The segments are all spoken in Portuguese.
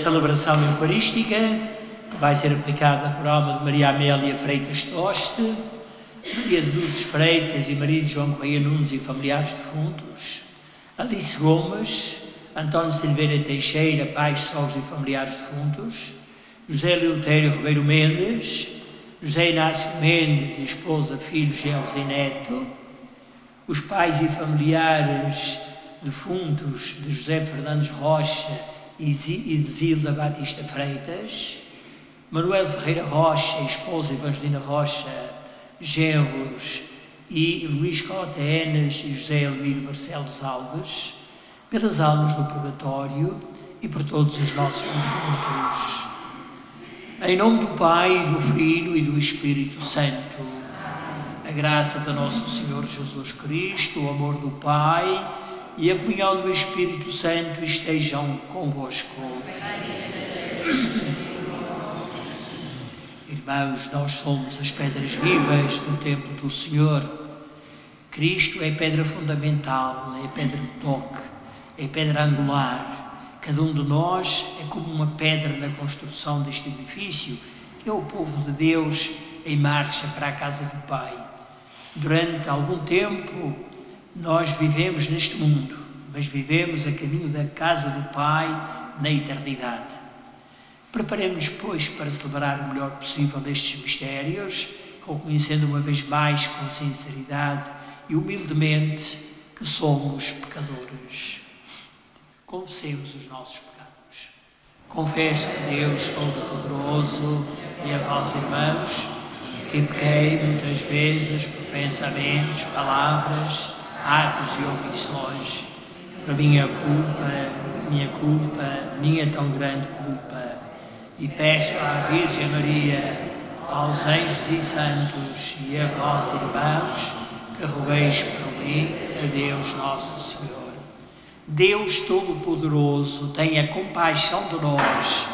celebração eucarística, que vai ser aplicada por alma de Maria Amélia Freitas Toste, Maria de Lourdes Freitas e Maria de João Correia Nunes e familiares defuntos, Alice Gomes, António Silveira Teixeira, pais, sogros e familiares defuntos, José Leutério Ribeiro Mendes, José Inácio Mendes e esposa, filhos, genros e neto, os pais e familiares defuntos de José Fernandes Rocha e de Zilda Batista Freitas, Manuel Ferreira Rocha, esposa Evangelina Rocha, genros, e Luís Cota Enes e José Elmiro Barcelos Alves, pelas almas do purgatório e por todos os nossos defuntos. Em nome do Pai, do Filho e do Espírito Santo, a graça de nosso Senhor Jesus Cristo, o amor do Pai e a comunhão do Espírito Santo estejam convosco. Irmãos, nós somos as pedras vivas do templo do Senhor. Cristo é pedra fundamental, é pedra de toque, é pedra angular. Cada um de nós é como uma pedra na construção deste edifício, que é o povo de Deus em marcha para a casa do Pai. Durante algum tempo, nós vivemos neste mundo, mas vivemos a caminho da casa do Pai na eternidade. Preparemos-nos, pois, para celebrar o melhor possível estes mistérios, reconhecendo uma vez mais com sinceridade e humildemente que somos pecadores. Confessemos os nossos pecados. Confesso a Deus Todo-Poderoso e a vós, irmãos, que pequei muitas vezes por pensamentos, palavras, atos e omissões, por minha culpa, tão grande culpa. E peço à Virgem Maria, aos anjos e santos e a vós, irmãos, que rogueis por mim a Deus nosso Senhor. Deus Todo-Poderoso, tenha compaixão de nós,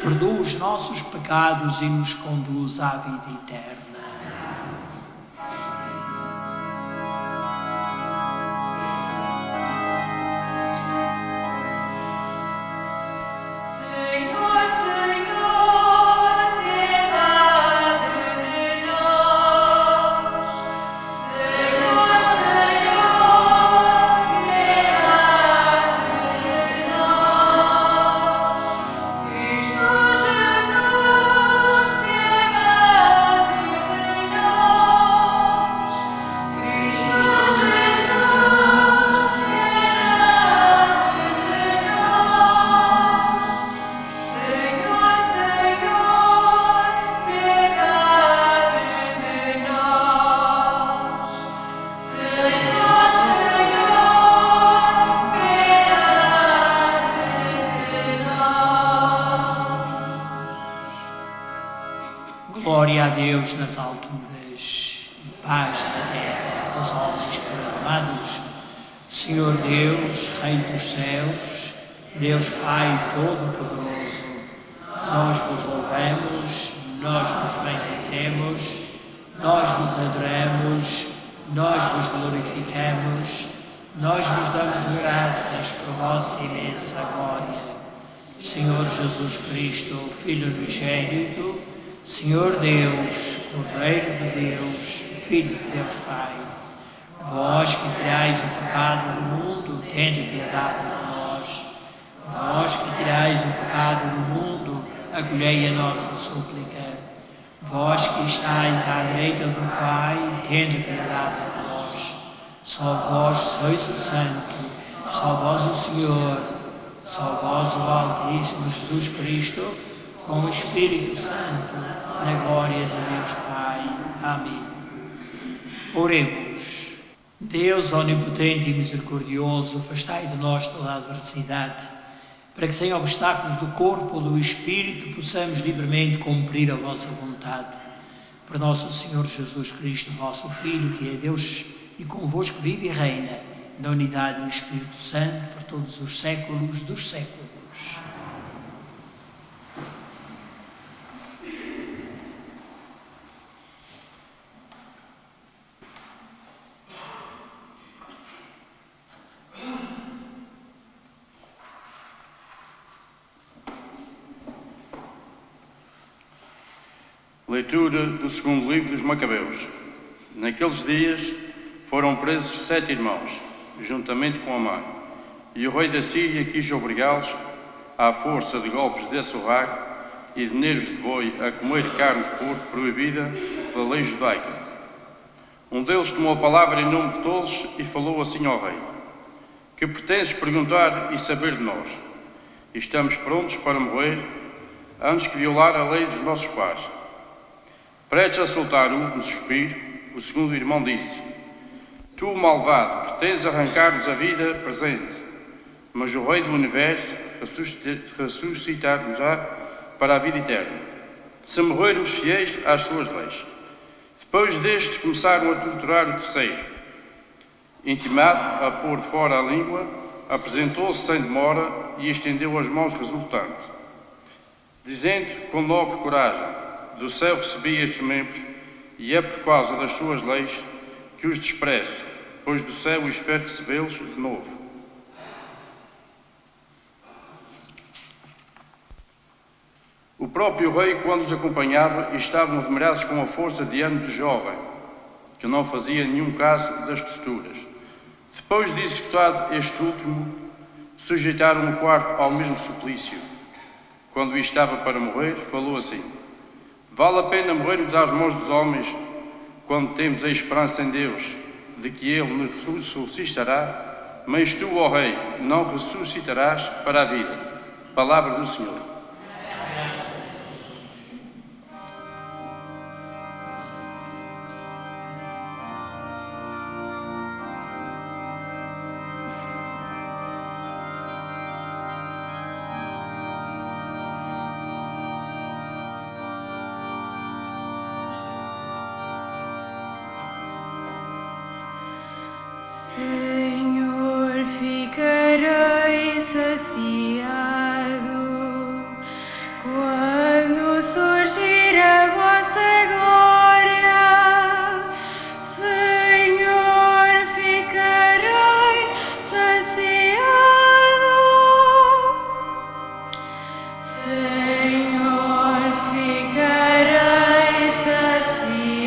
perdoa os nossos pecados e nos conduz à vida eterna. Glória a Deus nas alturas e paz na terra aos homens programados. Senhor Deus, Rei dos céus, Deus Pai Todo-Poderoso, nós vos louvamos, nós vos bendizemos, nós vos adoramos, nós vos glorificamos, nós vos damos graças por vossa imensa glória. Senhor Jesus Cristo, Filho unigênito, Senhor Deus, Cordeiro de Deus, Filho de Deus Pai, vós que tirais o pecado do mundo, tende piedade de nós. Vós que tirais o pecado do mundo, acolhei a nossa súplica. Vós que estáis à direita do Pai, tende piedade de nós. Só vós sois o Santo, só vós o Senhor, só vós o Altíssimo Jesus Cristo, com o Espírito Santo, na glória de Deus Pai. Amém. Oremos. Deus onipotente e misericordioso, afastai de nós toda a adversidade, para que sem obstáculos do corpo ou do Espírito possamos livremente cumprir a vossa vontade. Por nosso Senhor Jesus Cristo, vosso Filho, que é Deus e convosco vive e reina, na unidade do Espírito Santo, por todos os séculos dos séculos. Leitura do segundo livro dos Macabeus. Naqueles dias foram presos 7 irmãos, juntamente com Amã, e o rei da Síria quis obrigá-los, à força de golpes de açovar e de nervos de boi, a comer carne de porco proibida pela lei judaica. Um deles tomou a palavra em nome de todos e falou assim ao rei: Que pretendes perguntar e saber de nós? Estamos prontos para morrer antes que violar a lei dos nossos pais. Prestes a soltar o último suspiro, o segundo irmão disse: Tu, malvado, pretendes arrancar-nos a vida presente, mas o Rei do Universo ressuscitar-nos-á para a vida eterna, se morrermos fiéis às suas leis. Depois destes começaram a torturar o terceiro. Intimado a pôr fora a língua, apresentou-se sem demora e estendeu as mãos resultantes, dizendo com nobre coragem: Do céu recebi estes membros, e é por causa das suas leis que os desprezo, pois do céu espero recebê-los de novo. O próprio rei, quando os acompanhava, estavam admirados com a força de ânimo do jovem, que não fazia nenhum caso das torturas. Depois de executado este último, sujeitaram o quarto ao mesmo suplício. Quando estava para morrer, falou assim: Vale a pena morrermos às mãos dos homens, quando temos a esperança em Deus, de que Ele nos ressuscitará, mas tu, ó Rei, não ressuscitarás para a vida. Palavra do Senhor. Senhor, ficarei saciado quando surgir a vossa glória. Senhor, ficarei saciado. Senhor, ficarei saciado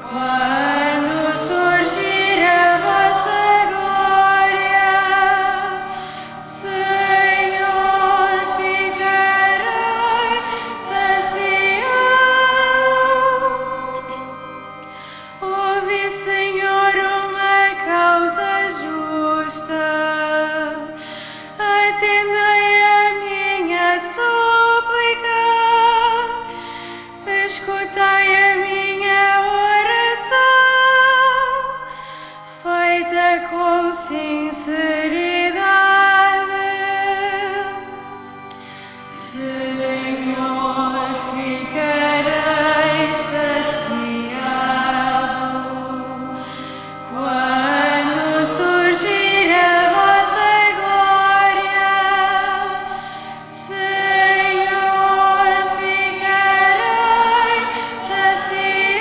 quando surgir a vossa glória. Senhor, ficarei saciado. Ouve, Senhor, uma causa justa. Atendei a minha súplica. Escutai a minha oração, feita com sinceridade. Senhor, ficarei saciado quando surgir a vossa glória. Senhor, ficarei saciado.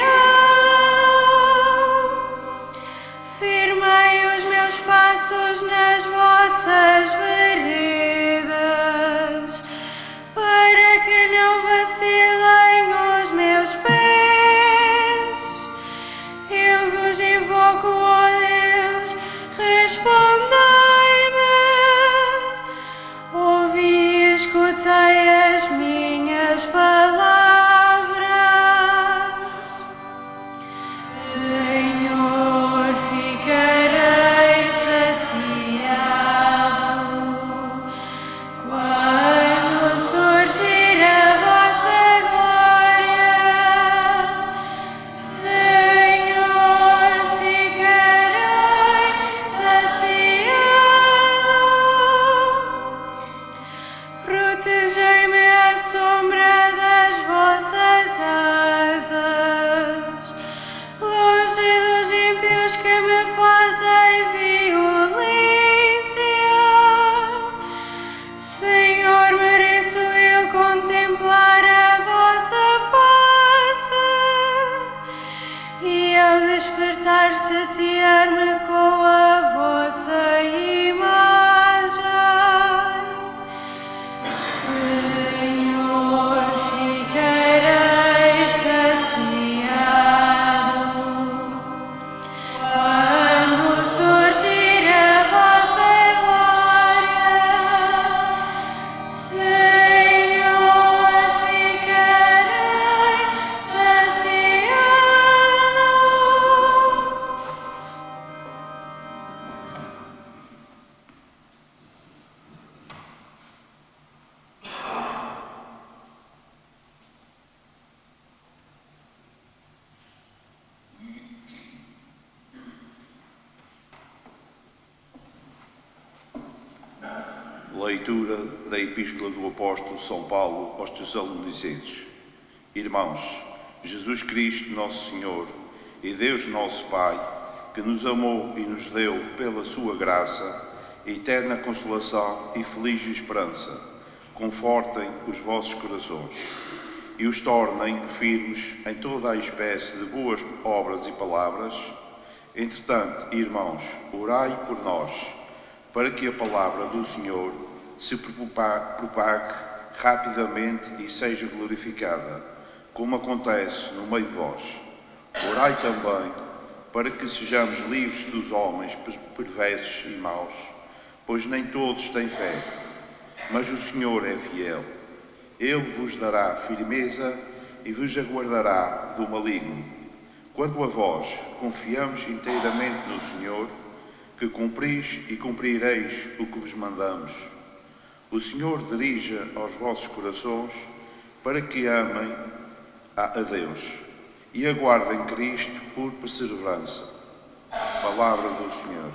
Firmai os meus passos nas vossas veredas, para que não vacilem os meus pés. Eu vos invoco, ó Deus, respondei-me. Ouvi e escutai as minhas palavras. Senhor, ficarei saciado quando surgir a vossa glória. Senhor, ficarei saciado. Protegei-me à sombra das vossas asas, longe dos ímpios que me fazem violência. Senhor, mereço eu contemplar a vossa face e ao despertar saciar-me com a vossa imagem. Senhor, Leitura da Epístola do Apóstolo São Paulo aos Tessalonicenses. Irmãos, Jesus Cristo, nosso Senhor, e Deus nosso Pai, que nos amou e nos deu pela sua graça eterna consolação e feliz esperança, confortem os vossos corações e os tornem firmes em toda a espécie de boas obras e palavras. Entretanto, irmãos, orai por nós, para que a palavra do Senhor se propague rapidamente e seja glorificada, como acontece no meio de vós. Orai também para que sejamos livres dos homens perversos e maus, pois nem todos têm fé, mas o Senhor é fiel. Ele vos dará firmeza e vos aguardará do maligno. Quanto a vós, confiamos inteiramente no Senhor, que cumpris e cumprireis o que vos mandamos. O Senhor dirija aos vossos corações para que amem a Deus e aguardem Cristo por perseverança. Palavra do Senhor.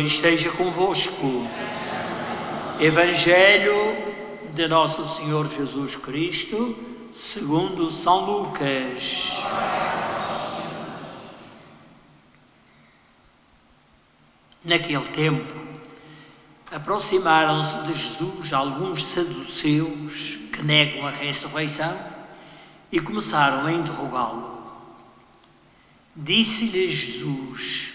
Esteja convosco. Evangelho de Nosso Senhor Jesus Cristo, segundo São Lucas. Naquele tempo, aproximaram-se de Jesus alguns saduceus que negam a ressurreição e começaram a interrogá-lo. Disse-lhes Jesus: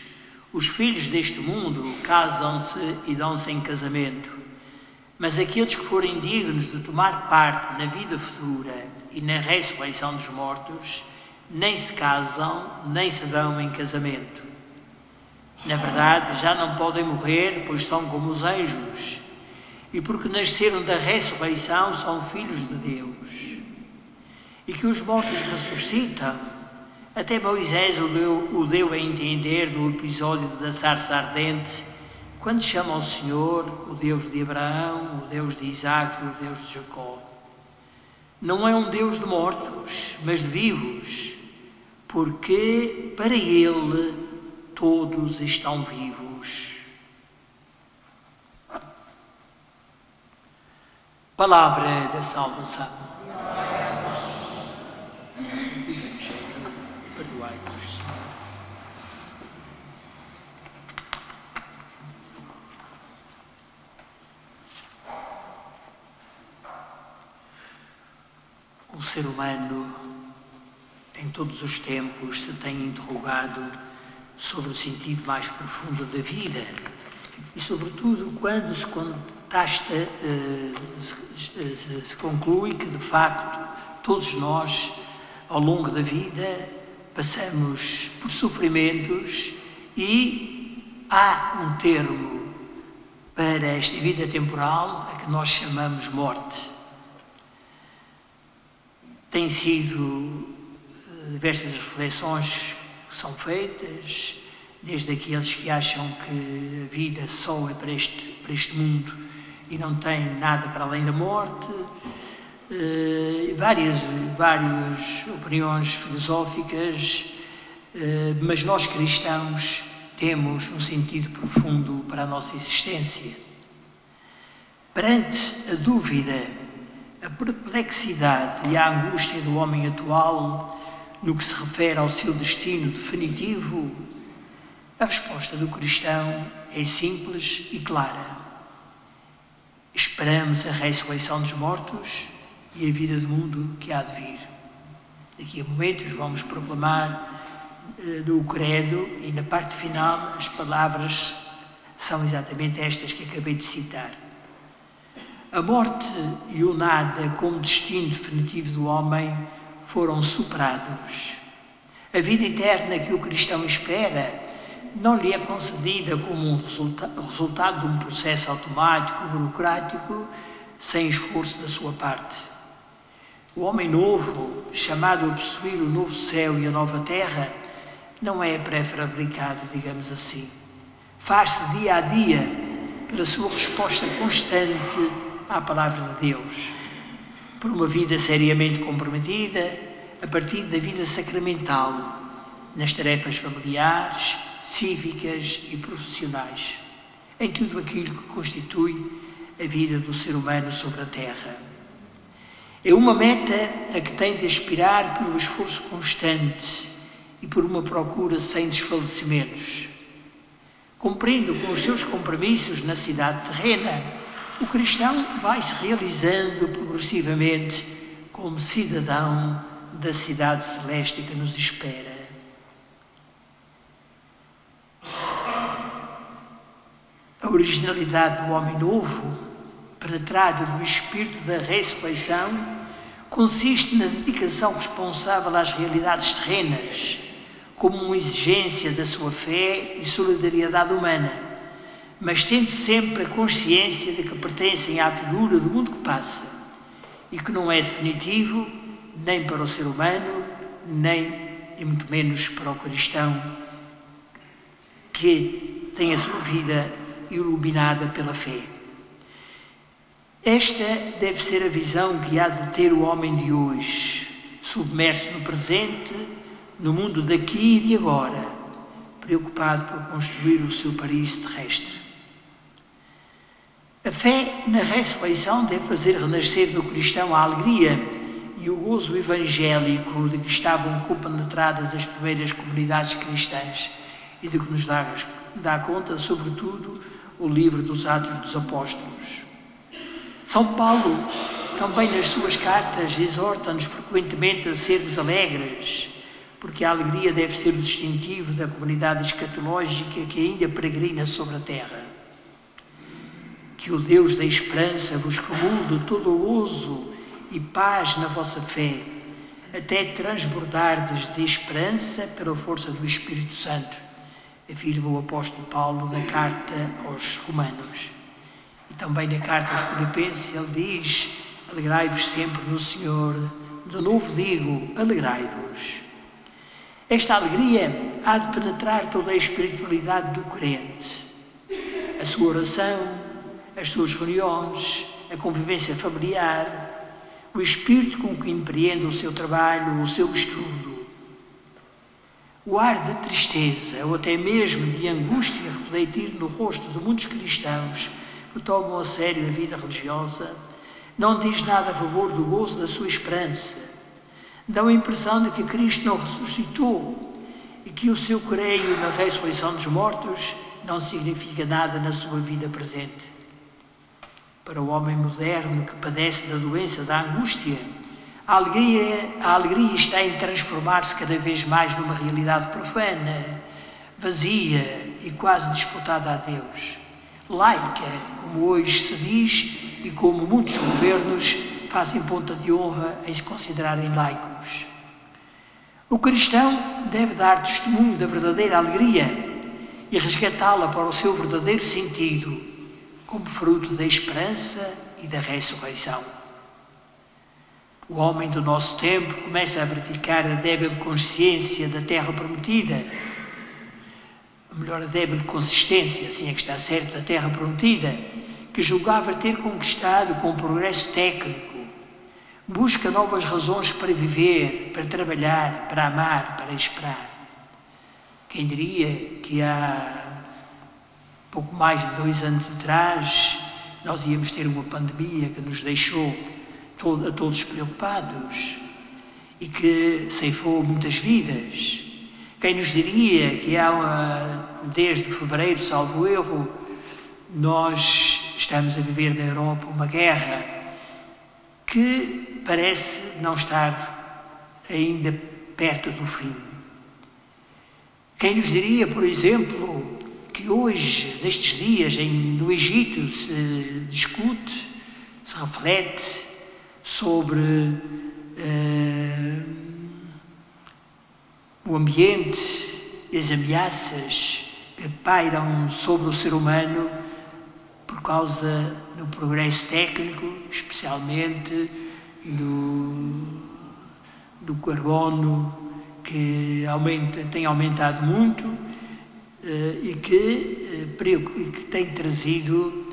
os filhos deste mundo casam-se e dão-se em casamento, mas aqueles que forem dignos de tomar parte na vida futura e na ressurreição dos mortos, nem se casam, nem se dão em casamento. Na verdade, já não podem morrer, pois são como os anjos, e porque nasceram da ressurreição, são filhos de Deus. E que os mortos ressuscitam. Até Moisés o deu a entender no episódio da sarça ardente, quando chama ao Senhor o Deus de Abraão, o Deus de Isaac e o Deus de Jacó. Não é um Deus de mortos, mas de vivos, porque para Ele todos estão vivos. Palavra da salvação. Perdoai-nos. O ser humano, em todos os tempos, se tem interrogado sobre o sentido mais profundo da vida e, sobretudo, quando se conclui que, de facto, todos nós, ao longo da vida, passamos por sofrimentos e há um termo para esta vida temporal a que nós chamamos morte. Têm sido diversas reflexões que são feitas, desde aqueles que acham que a vida só é para este mundo e não tem nada para além da morte, várias opiniões filosóficas, mas nós cristãos temos um sentido profundo para a nossa existência. Perante a dúvida, a perplexidade e a angústia do homem atual no que se refere ao seu destino definitivo, a resposta do cristão é simples e clara. Esperamos a ressurreição dos mortos e a vida do mundo que há de vir. Daqui a momentos vamos proclamar do credo e na parte final as palavras são exatamente estas que acabei de citar. A morte e o nada como destino definitivo do homem foram superados. A vida eterna que o cristão espera não lhe é concedida como um resultado de um processo automático, burocrático, sem esforço da sua parte. O homem novo, chamado a possuir o novo céu e a nova terra, não é pré-fabricado, digamos assim. Faz-se dia a dia pela sua resposta constante à palavra de Deus, por uma vida seriamente comprometida a partir da vida sacramental, nas tarefas familiares, cívicas e profissionais, em tudo aquilo que constitui a vida do ser humano sobre a Terra. É uma meta a que tem de aspirar pelo esforço constante e por uma procura sem desfalecimentos. Cumprindo com os seus compromissos na cidade terrena, o cristão vai-se realizando progressivamente como cidadão da cidade celeste que nos espera. A originalidade do homem novo, penetrado do espírito da ressurreição, consiste na dedicação responsável às realidades terrenas, como uma exigência da sua fé e solidariedade humana, mas tendo sempre a consciência de que pertencem à figura do mundo que passa e que não é definitivo nem para o ser humano, nem e muito menos para o cristão, que tem a sua vida iluminada pela fé. Esta deve ser a visão que há de ter o homem de hoje, submerso no presente, no mundo daqui e de agora, preocupado por construir o seu paraíso terrestre. A fé na ressurreição deve fazer renascer no cristão a alegria e o gozo evangélico de que estavam compenetradas as primeiras comunidades cristãs e de que nos dá conta, sobretudo, o livro dos Atos dos Apóstolos. São Paulo, também nas suas cartas, exorta-nos frequentemente a sermos alegres, porque a alegria deve ser o distintivo da comunidade escatológica que ainda peregrina sobre a terra. Que o Deus da esperança vos cumule todo o gozo e paz na vossa fé, até transbordardes de esperança pela força do Espírito Santo, afirma o apóstolo Paulo na carta aos Romanos. E também na carta aos Filipenses ele diz: alegrai-vos sempre no Senhor, de novo digo, alegrai-vos. Esta alegria há de penetrar toda a espiritualidade do crente. A sua oração, as suas reuniões, a convivência familiar, o espírito com que empreende o seu trabalho, o seu estudo. O ar de tristeza ou até mesmo de angústia refletir no rosto de muitos cristãos que tomam a sério a vida religiosa não diz nada a favor do gozo da sua esperança. Dão a impressão de que Cristo não ressuscitou e que o seu creio na ressurreição dos mortos não significa nada na sua vida presente. Para o homem moderno que padece da doença da angústia, a alegria está em transformar-se cada vez mais numa realidade profana, vazia e quase disputada a Deus. Laica, como hoje se diz, e como muitos governos fazem ponta de honra em se considerarem laicos. O cristão deve dar testemunho da verdadeira alegria e resgatá-la para o seu verdadeiro sentido, como fruto da esperança e da ressurreição. O homem do nosso tempo começa a verificar a débil consciência da terra prometida, a débil consistência, assim é que está certo, da terra prometida, que julgava ter conquistado com o progresso técnico. Busca novas razões para viver, para trabalhar, para amar, para esperar. Quem diria que há pouco mais de 2 anos atrás nós íamos ter uma pandemia que nos deixou a todos preocupados e que ceifou muitas vidas. Quem nos diria que desde fevereiro, salvo erro, nós estamos a viver na Europa uma guerra que parece não estar ainda perto do fim. Quem nos diria, por exemplo, que hoje, nestes dias, no Egito, se discute, se reflete sobre o ambiente e as ameaças que pairam sobre o ser humano por causa do progresso técnico, especialmente do carbono, que tem aumentado muito e que tem trazido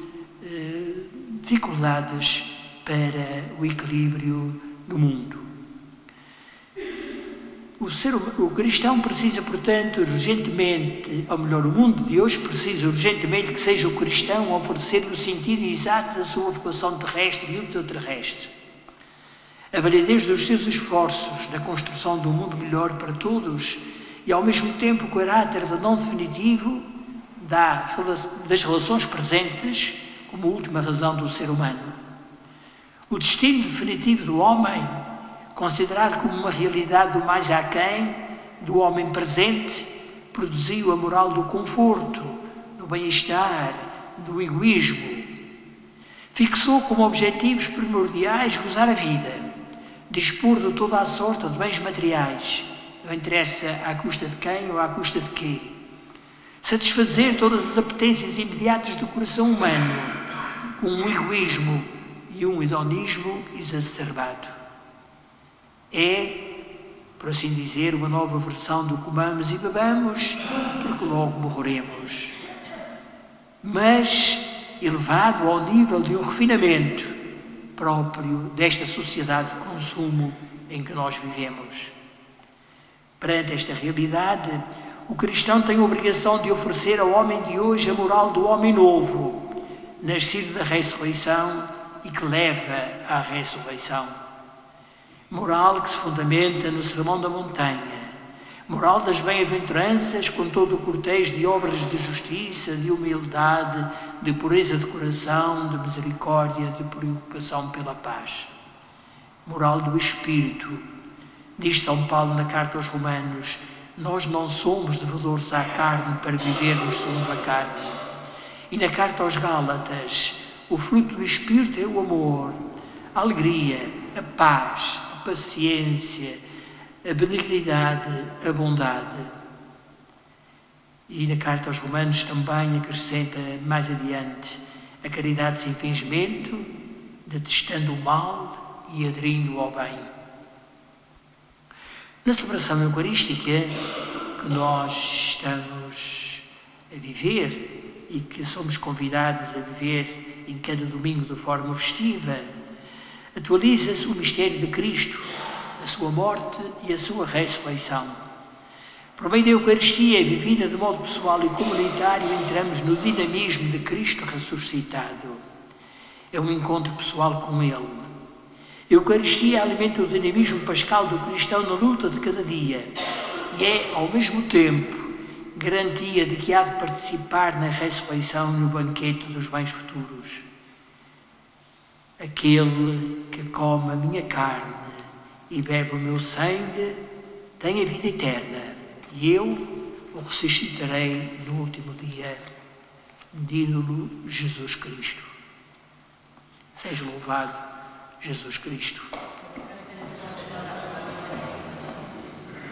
dificuldades para o equilíbrio do mundo. O cristão precisa, portanto, urgentemente, ou melhor, o mundo de hoje precisa urgentemente que seja o cristão a oferecer o sentido exato da sua vocação terrestre e ultraterrestre. A validez dos seus esforços na construção de um mundo melhor para todos e, ao mesmo tempo, o caráter de não definitivo das relações presentes como última razão do ser humano. O destino definitivo do homem, considerado como uma realidade do mais aquém do homem presente, produziu a moral do conforto, do bem-estar, do egoísmo. Fixou como objetivos primordiais gozar a vida, dispor de toda a sorte de bens materiais, não interessa à custa de quem ou à custa de quê. Satisfazer todas as apetências imediatas do coração humano, com um egoísmo e um hedonismo exacerbado. É, por assim dizer, uma nova versão do comamos e bebamos, porque logo morreremos. Mas elevado ao nível de um refinamento próprio desta sociedade de consumo em que nós vivemos. Perante esta realidade, o cristão tem a obrigação de oferecer ao homem de hoje a moral do homem novo, nascido da ressurreição e que leva à ressurreição. Moral que se fundamenta no Sermão da Montanha, moral das bem-aventuranças com todo o cortejo de obras de justiça, de humildade, de pureza de coração, de misericórdia, de preocupação pela paz. Moral do Espírito. Diz São Paulo na carta aos Romanos: nós não somos devedores à carne para vivermos segundo a carne. E na carta aos Gálatas, o fruto do Espírito é o amor, a alegria, a paz, a paciência, a benignidade, a bondade. E na carta aos Romanos também acrescenta mais adiante a caridade sem fingimento, detestando o mal e aderindo ao bem. Na celebração eucarística que nós estamos a viver e que somos convidados a viver em cada domingo de forma festiva, atualiza-se o mistério de Cristo, a sua morte e a sua ressurreição. Por meio da Eucaristia, vivida de modo pessoal e comunitário, entramos no dinamismo de Cristo ressuscitado. É um encontro pessoal com Ele. A Eucaristia alimenta o dinamismo pascal do cristão na luta de cada dia e é, ao mesmo tempo, garantia de que há de participar na ressurreição e no banquete dos bens futuros. Aquele que come a minha carne e bebe o meu sangue tem a vida eterna, e eu o ressuscitarei no último dia. Digo-lo Jesus Cristo. Seja louvado Jesus Cristo.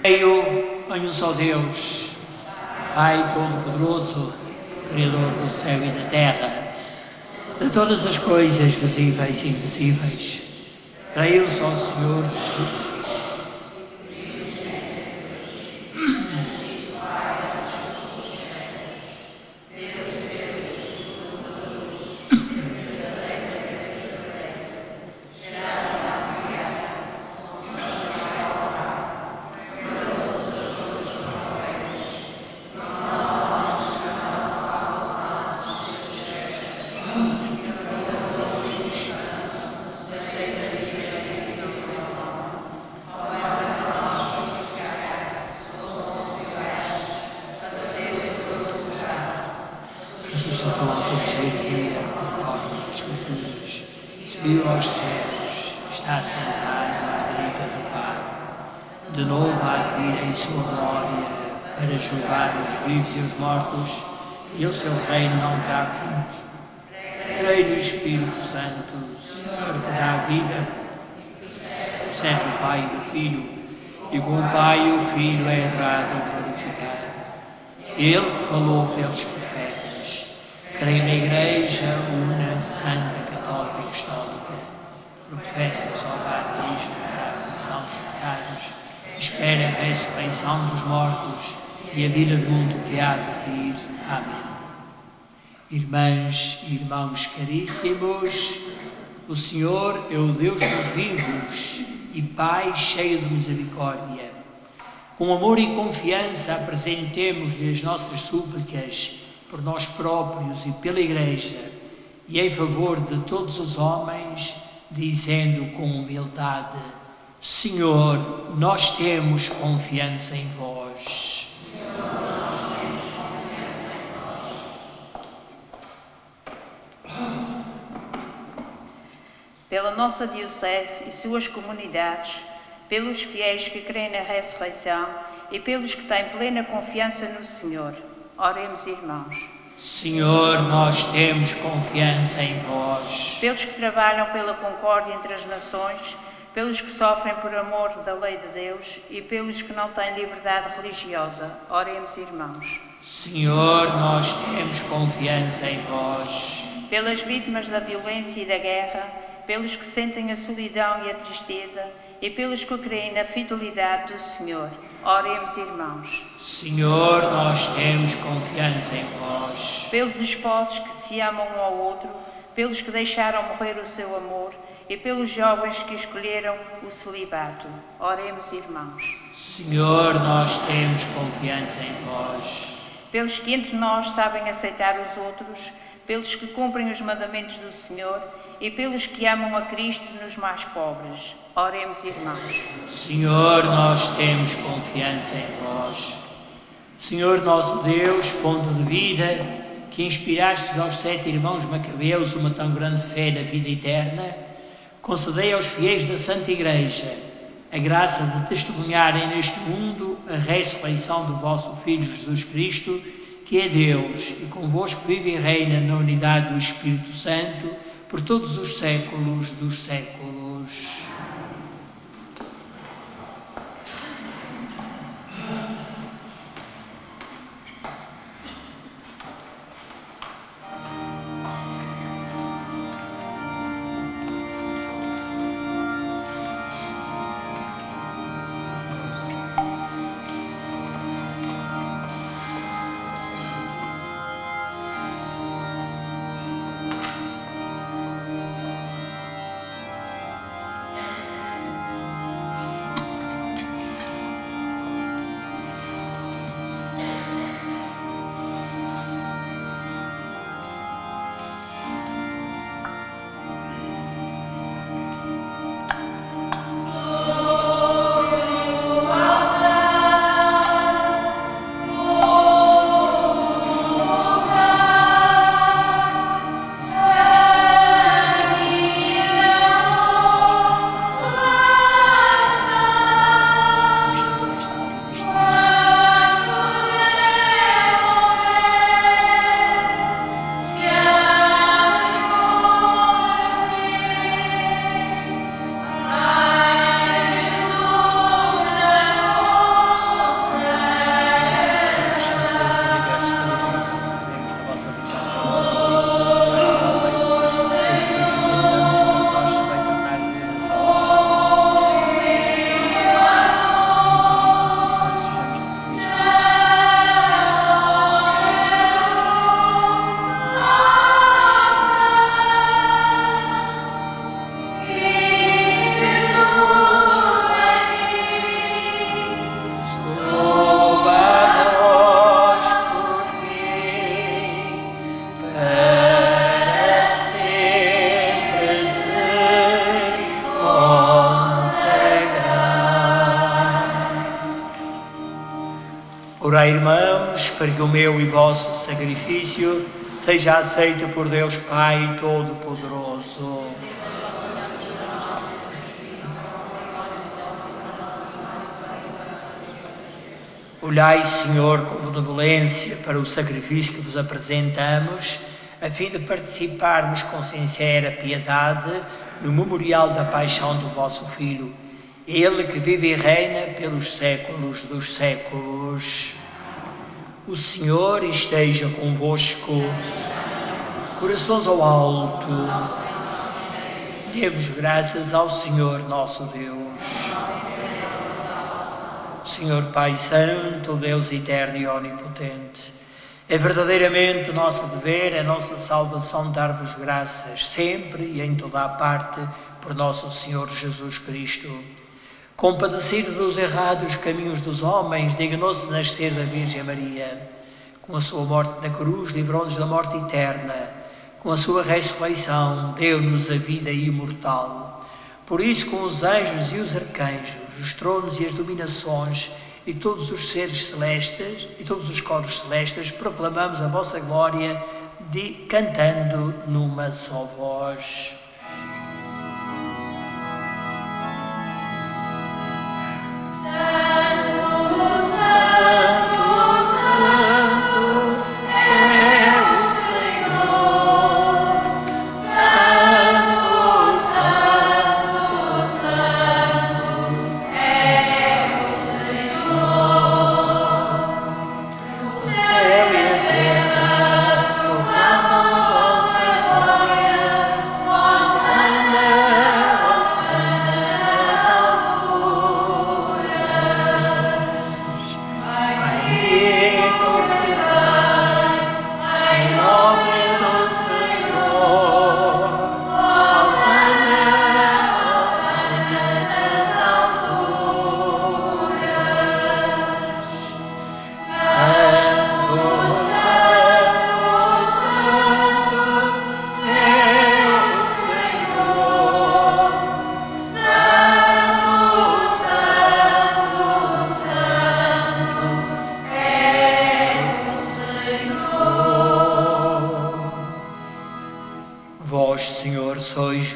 Creio em um só Deus, Pai Todo-Poderoso, Criador do céu e da terra, de todas as coisas visíveis e invisíveis. Creio só Senhor Jesus. está sentado à direita do Pai. De novo há de vir em sua glória para julgar os vivos e os mortos, e o seu reino não terá fim. Creio no Espírito Santo, Senhor, que dá a vida, procede do Pai e do Filho, e com o Pai e o Filho é errado e glorificado. Ele que falou pelos profetas. Creio na Igreja, una, santa, católica e apostólica. Professo o salvatismo, a remissão dos pecados, espera a ressurreição dos mortos e a vida do mundo que há de vir. Amém. Irmãs e irmãos caríssimos, o Senhor é o Deus dos vivos e Pai cheio de misericórdia. Com amor e confiança apresentemos-lhe as nossas súplicas por nós próprios e pela Igreja e em favor de todos os homens, dizendo com humildade: Senhor, nós temos confiança em vós. Pela nossa Diocese e suas comunidades, pelos fiéis que creem na ressurreição e pelos que têm plena confiança no Senhor. Oremos, irmãos. Senhor, nós temos confiança em vós. Pelos que trabalham pela concórdia entre as nações, pelos que sofrem por amor da lei de Deus e pelos que não têm liberdade religiosa. Oremos, irmãos. Senhor, nós temos confiança em vós. Pelas vítimas da violência e da guerra, pelos que sentem a solidão e a tristeza e pelos que creem na fidelidade do Senhor. Oremos, irmãos. Senhor, nós temos confiança em vós. Pelos esposos que se amam um ao outro, pelos que deixaram morrer o seu amor e pelos jovens que escolheram o celibato. Oremos, irmãos. Senhor, nós temos confiança em vós. Pelos que entre nós sabem aceitar os outros, pelos que cumprem os mandamentos do Senhor e pelos que amam a Cristo nos mais pobres. Oremos, irmãos. Senhor, nós temos confiança em vós. Senhor nosso Deus, fonte de vida, que inspirastes aos 7 irmãos macabeus uma tão grande fé na vida eterna, concedei aos fiéis da Santa Igreja a graça de testemunharem neste mundo a ressurreição do vosso Filho Jesus Cristo, que é Deus e convosco vive e reina na unidade do Espírito Santo por todos os séculos dos séculos. Orai, irmãos, para que o meu e vosso sacrifício seja aceito por Deus Pai Todo-Poderoso. Olhai, Senhor, com benevolência para o sacrifício que vos apresentamos, a fim de participarmos com sincera piedade no memorial da paixão do vosso Filho, Ele que vive e reina pelos séculos dos séculos. O Senhor esteja convosco, corações ao alto. Demos graças ao Senhor nosso Deus. Senhor Pai Santo, Deus eterno e onipotente, é verdadeiramente o nosso dever, a nossa salvação dar-vos graças, sempre e em toda a parte, por nosso Senhor Jesus Cristo. Compadecido dos errados caminhos dos homens, dignou-se nascer da Virgem Maria. Com a sua morte na cruz, livrou-nos da morte eterna. Com a sua ressurreição, deu-nos a vida imortal. Por isso, com os anjos e os arcanjos, os tronos e as dominações, e todos os seres celestes, e todos os coros celestes, proclamamos a vossa glória, cantando numa só voz.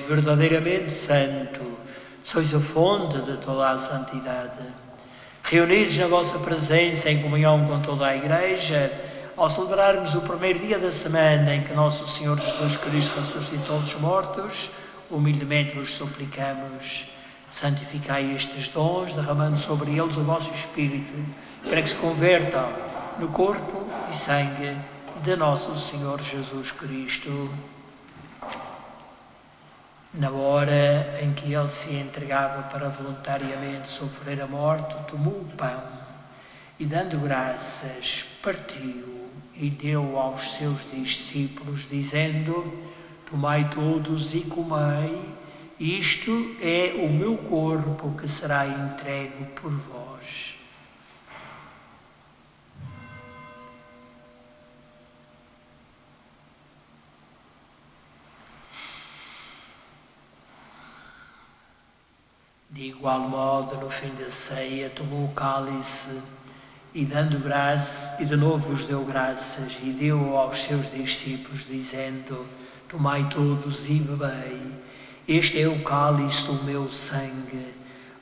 Verdadeiramente santo, sois a fonte de toda a santidade. Reunidos na vossa presença em comunhão com toda a Igreja, ao celebrarmos o primeiro dia da semana em que nosso Senhor Jesus Cristo ressuscitou dos mortos, humildemente vos suplicamos, santificai estes dons, derramando sobre eles o vosso Espírito, para que se convertam no corpo e sangue de nosso Senhor Jesus Cristo. Na hora em que ele se entregava para voluntariamente sofrer a morte, tomou o pão e, dando graças, partiu e deu aos seus discípulos, dizendo: tomai todos e comei, isto é o meu corpo que será entregue por vós. De igual modo, no fim da ceia, tomou o cálice e, dando graças, e de novo vos deu graças e deu aos seus discípulos, dizendo: tomai todos e bebei, este é o cálice do meu sangue,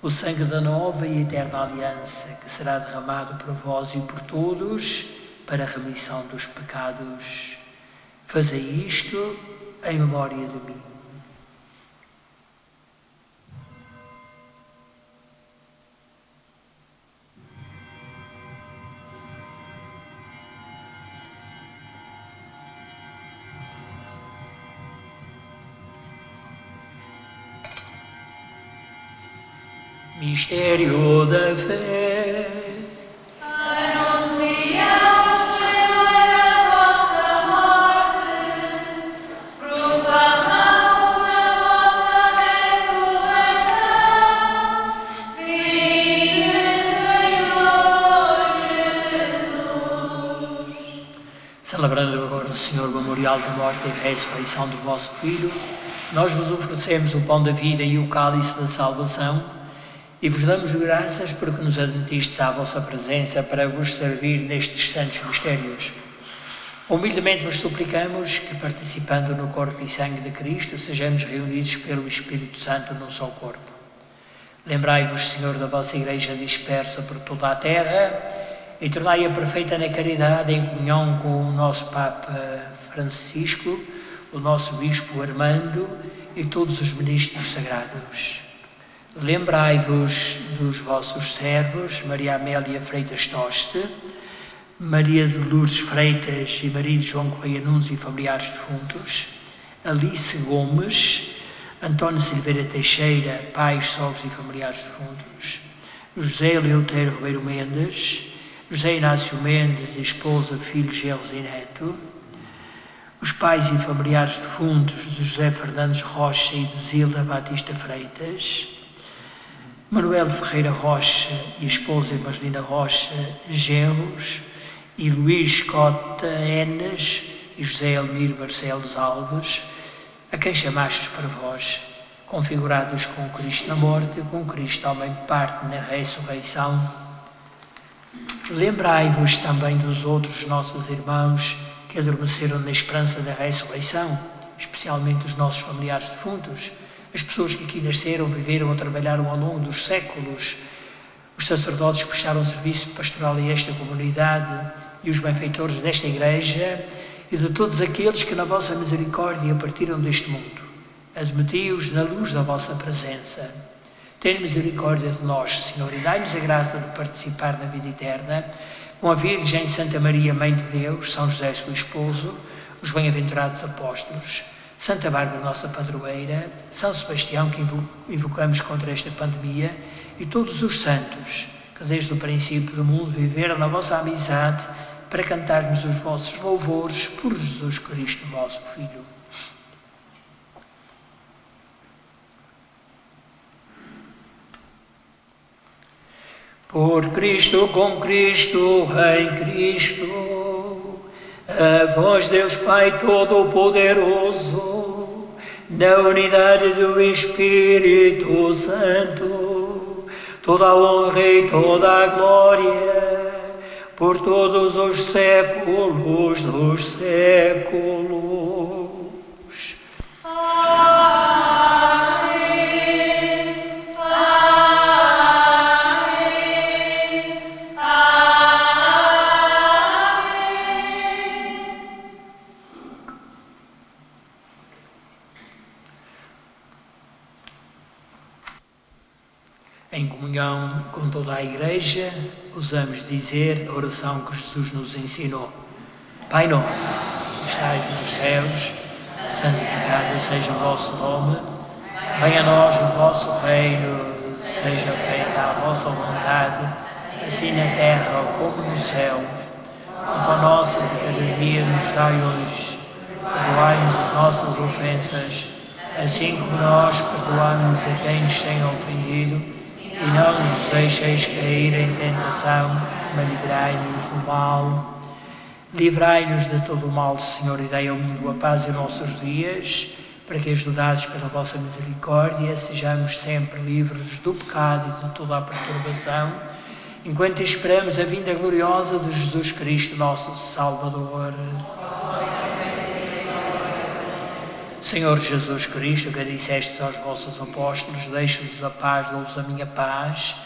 o sangue da nova e eterna aliança, que será derramado por vós e por todos para a remissão dos pecados. Fazei isto em memória de mim. Mistério da fé. Anunciamos, Senhor, a vossa morte, proclamamos a vossa ressurreição. Vinde, Senhor Jesus. Celebrando agora, Senhor, o memorial da morte e ressurreição do vosso Filho, nós vos oferecemos o pão da vida e o cálice da salvação, e vos damos graças porque nos admitistes à vossa presença para vos servir nestes santos mistérios. Humildemente vos suplicamos que, participando no corpo e sangue de Cristo, sejamos reunidos pelo Espírito Santo num só corpo. Lembrai-vos, Senhor, da vossa Igreja dispersa por toda a terra e tornai-a perfeita na caridade em comunhão com o nosso Papa Francisco, o nosso Bispo Armando e todos os ministros sagrados. Lembrai-vos dos vossos servos, Maria Amélia Freitas Toste, Maria de Lourdes Freitas e marido João Correia Nunes e familiares defuntos, Alice Gomes, António Silveira Teixeira, pais, sogros e familiares defuntos, José Eleutério Ribeiro Mendes, José Inácio Mendes, esposa, filhos, genros e neto, os pais e familiares defuntos de José Fernandes Rocha e de Zilda Batista Freitas, Manuel Ferreira Rocha e esposa Evangelina Rocha, genros, e Luís Cota Enes e José Elmiro Barcelos Alves, a quem chamastes para vós, configurados com Cristo na morte e com Cristo também parte na ressurreição. Lembrai-vos também dos outros nossos irmãos que adormeceram na esperança da ressurreição, especialmente os nossos familiares defuntos, as pessoas que aqui nasceram, viveram ou trabalharam ao longo dos séculos, os sacerdotes que prestaram serviço pastoral a esta comunidade e os benfeitores desta Igreja, e de todos aqueles que na vossa misericórdia partiram deste mundo. Admiti-os na luz da vossa presença. Tenha misericórdia de nós, Senhor, e dai-nos a graça de participar na vida eterna, com a Virgem Santa Maria, Mãe de Deus, São José, seu esposo, os bem-aventurados apóstolos, Santa Bárbara, nossa padroeira, São Sebastião, que invocamos contra esta pandemia, e todos os santos que desde o princípio do mundo viveram na vossa amizade para cantarmos os vossos louvores por Jesus Cristo, vosso Filho. Por Cristo, com Cristo, em Cristo, a vós, Deus Pai Todo-Poderoso, na unidade do Espírito Santo, toda a honra e toda a glória, por todos os séculos dos séculos. Em comunhão com toda a Igreja, ousamos dizer a oração que Jesus nos ensinou. Pai nosso, que estais nos céus, santificado seja o vosso nome, venha a nós o vosso reino, seja feita a vossa vontade, assim na terra como no céu. O pão nosso de cada dia nos dai hoje, perdoai-nos as nossas ofensas, assim como nós perdoamos a quem nos tem ofendido, e não nos deixeis cair em tentação, mas livrai-nos do mal. Livrai-nos de todo o mal, Senhor, e dai ao mundo a paz em nossos dias, para que, ajudados pela vossa misericórdia, sejamos sempre livres do pecado e de toda a perturbação, enquanto esperamos a vinda gloriosa de Jesus Cristo, nosso Salvador. Senhor Jesus Cristo, que dissestes aos vossos apóstolos, deixo-vos a paz, dou-vos a minha paz.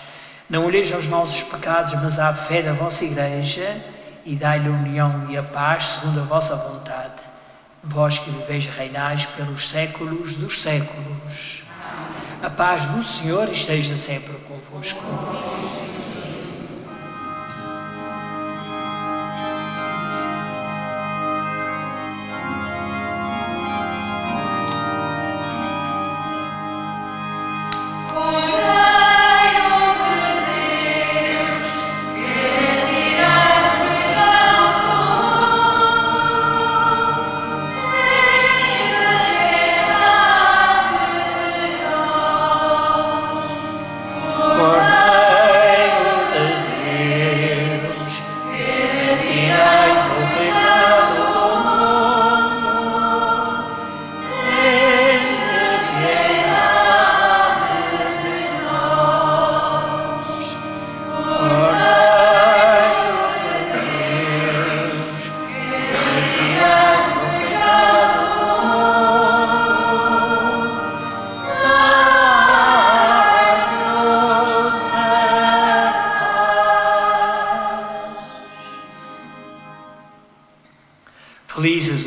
Não olheis aos nossos pecados, mas à fé da vossa Igreja, e dai-lhe a união e a paz segundo a vossa vontade. Vós que viveis e reinais pelos séculos dos séculos. A paz do Senhor esteja sempre convosco. Por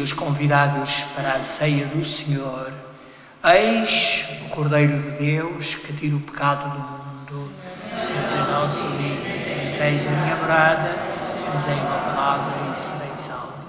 os convidados para a ceia do Senhor. Eis o Cordeiro de Deus que tira o pecado do mundo. Seja a nossa vida, entreis a minha morada, dizei uma palavra e serei salvo.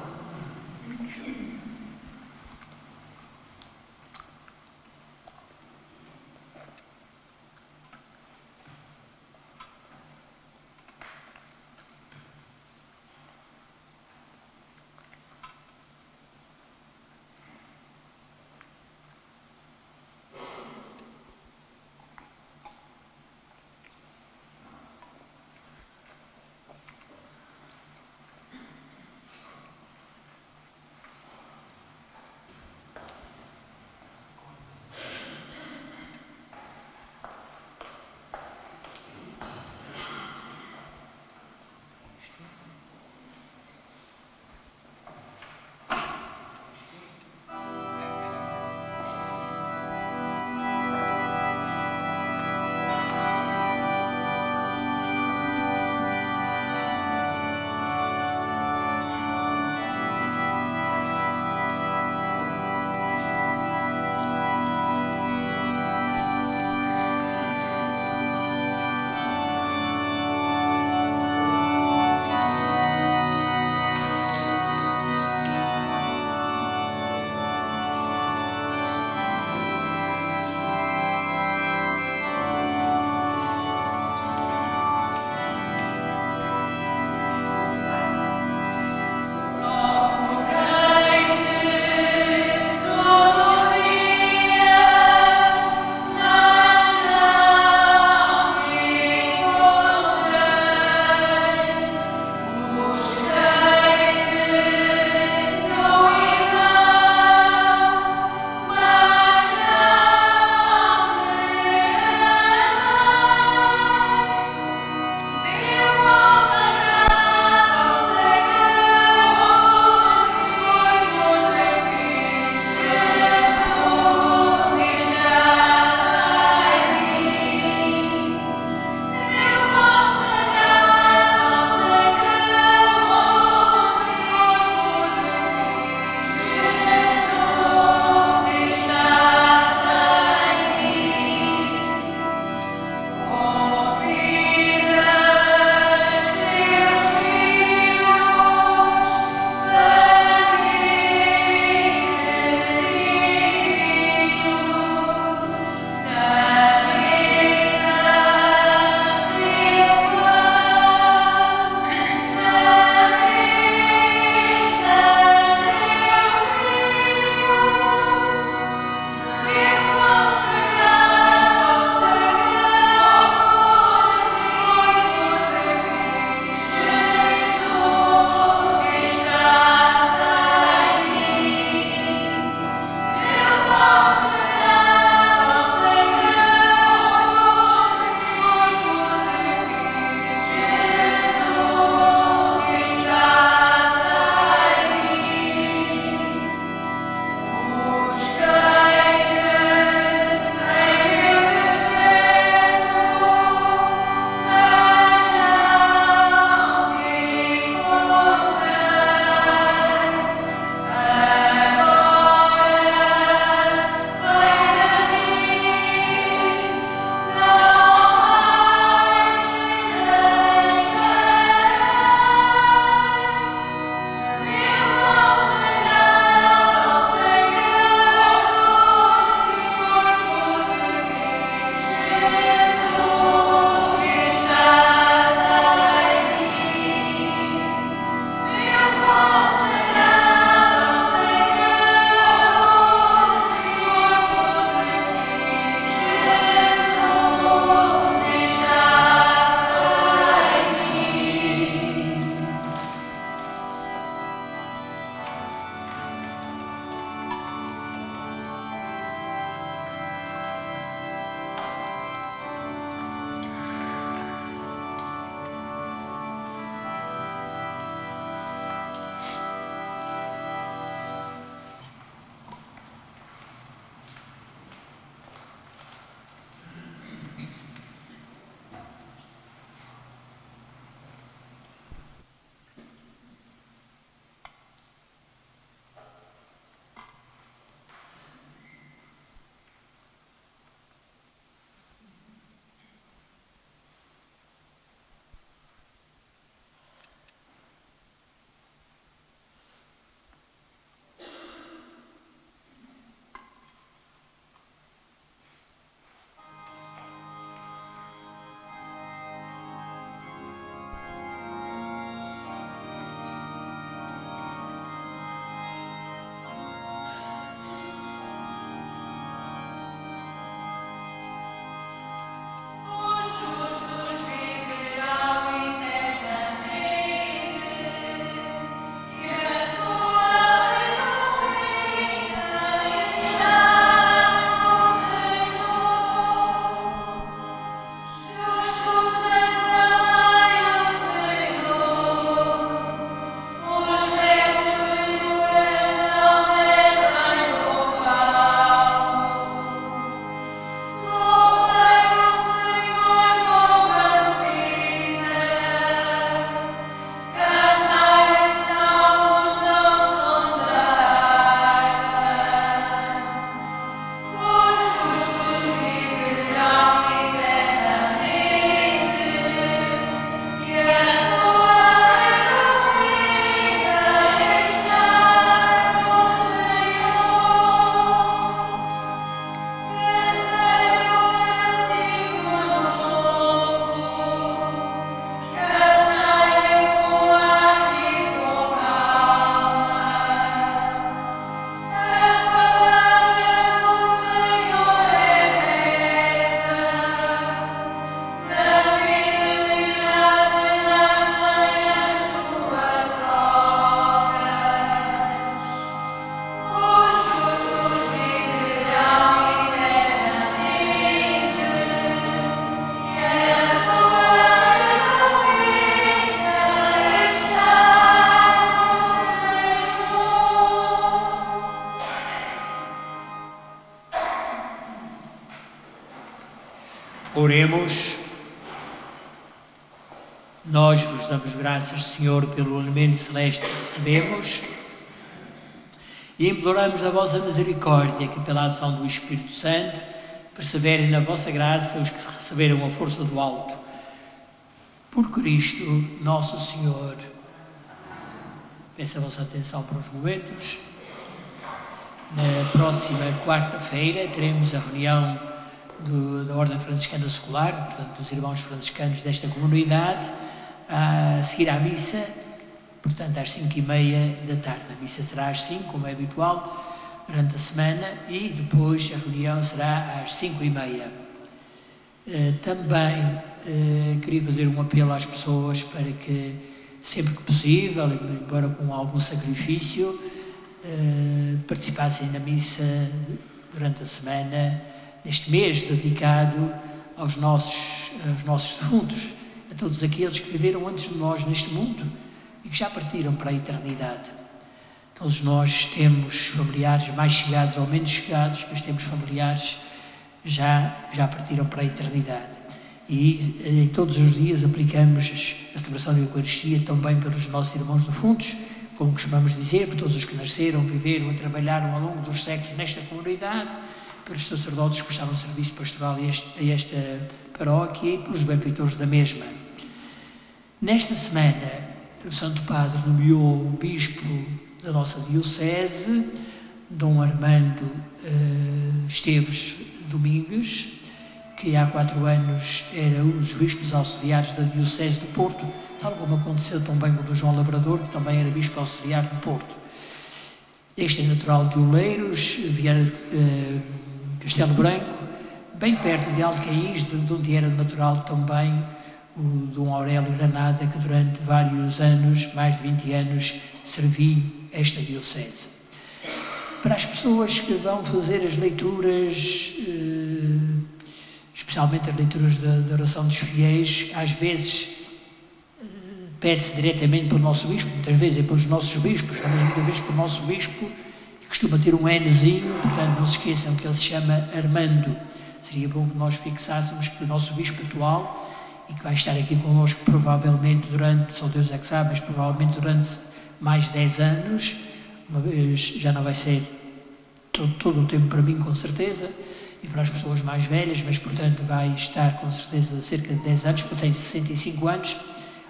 Oremos. Nós vos damos graças, Senhor, pelo alimento celeste que recebemos e imploramos a vossa misericórdia que, pela ação do Espírito Santo, perseverem na vossa graça os que receberam a força do alto. Por Cristo, nosso Senhor. Peço a vossa atenção para os momentos. Na próxima quarta-feira teremos a reunião da Ordem Franciscana Secular, portanto, dos irmãos franciscanos desta comunidade, a seguir à missa, portanto, às 5h30 da tarde. A missa será às 5, como é habitual, durante a semana, e depois a reunião será às 5h30. Também queria fazer um apelo às pessoas para que, sempre que possível, embora com algum sacrifício, participassem na missa durante a semana, neste mês dedicado aos nossos defuntos, a todos aqueles que viveram antes de nós neste mundo e que já partiram para a eternidade. Todos nós temos familiares mais chegados ou menos chegados, mas temos familiares que já partiram para a eternidade. E todos os dias aplicamos a celebração da Eucaristia também pelos nossos irmãos defuntos, como costumamos dizer, por todos os que nasceram, viveram e trabalharam ao longo dos séculos nesta comunidade, pelos sacerdotes que prestaram serviço pastoral a esta paróquia e pelos benfeitores da mesma. Nesta semana, o Santo Padre nomeou o bispo da nossa diocese, Dom Armando Esteves Domingues, que há 4 anos era um dos bispos auxiliares da diocese de Porto, tal como aconteceu também com o João Labrador, que também era bispo auxiliar de Porto. Este é natural de Oleiros, Castelo Branco, bem perto de Alcaíns, de onde era natural também o Dom Aurélio Granada, que durante vários anos, mais de 20 anos, serviu esta diocese. Para as pessoas que vão fazer as leituras, especialmente as leituras da oração dos fiéis, às vezes pede-se diretamente pelo nosso bispo, muitas vezes é pelos nossos bispos, mas muitas vezes pelo nosso bispo, que costuma ter um Nzinho, portanto não se esqueçam que ele se chama Armando. Seria bom que nós fixássemos que o nosso bispo atual, e que vai estar aqui connosco provavelmente durante, só Deus é que sabe, mas provavelmente durante mais de 10 anos, uma vez já não vai ser todo o tempo para mim, com certeza, e para as pessoas mais velhas, mas portanto vai estar com certeza cerca de 10 anos, porque tem 65 anos,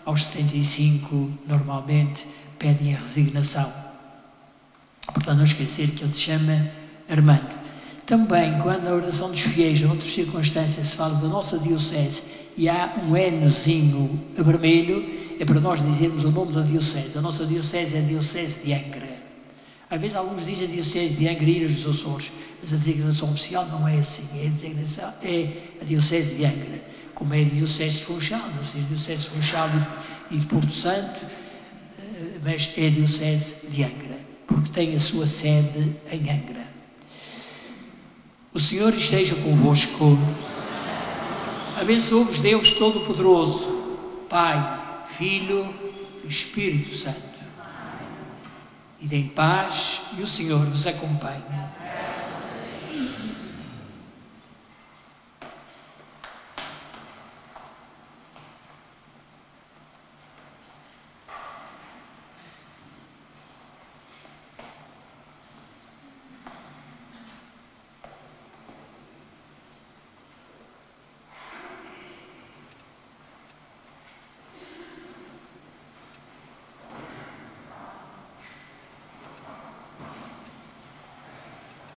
aos 75 normalmente pedem a resignação. Portanto, não esquecer que ele se chama Armando. Também, quando na oração dos fiéis, em outras circunstâncias, se fala da nossa diocese e há um Nzinho vermelho, é para nós dizermos o nome da diocese. A nossa diocese é a diocese de Angra. Às vezes alguns dizem a diocese de Angra e Ilhas dos Açores, mas a designação oficial não é assim. É a diocese de Angra, como é a diocese de Funchal, a diocese de Funchal e de Porto Santo, mas é a diocese de Angra, porque tem a sua sede em Angra. O Senhor esteja convosco. Abençoe-vos Deus Todo-Poderoso, Pai, Filho e Espírito Santo. E deem paz e o Senhor vos acompanhe.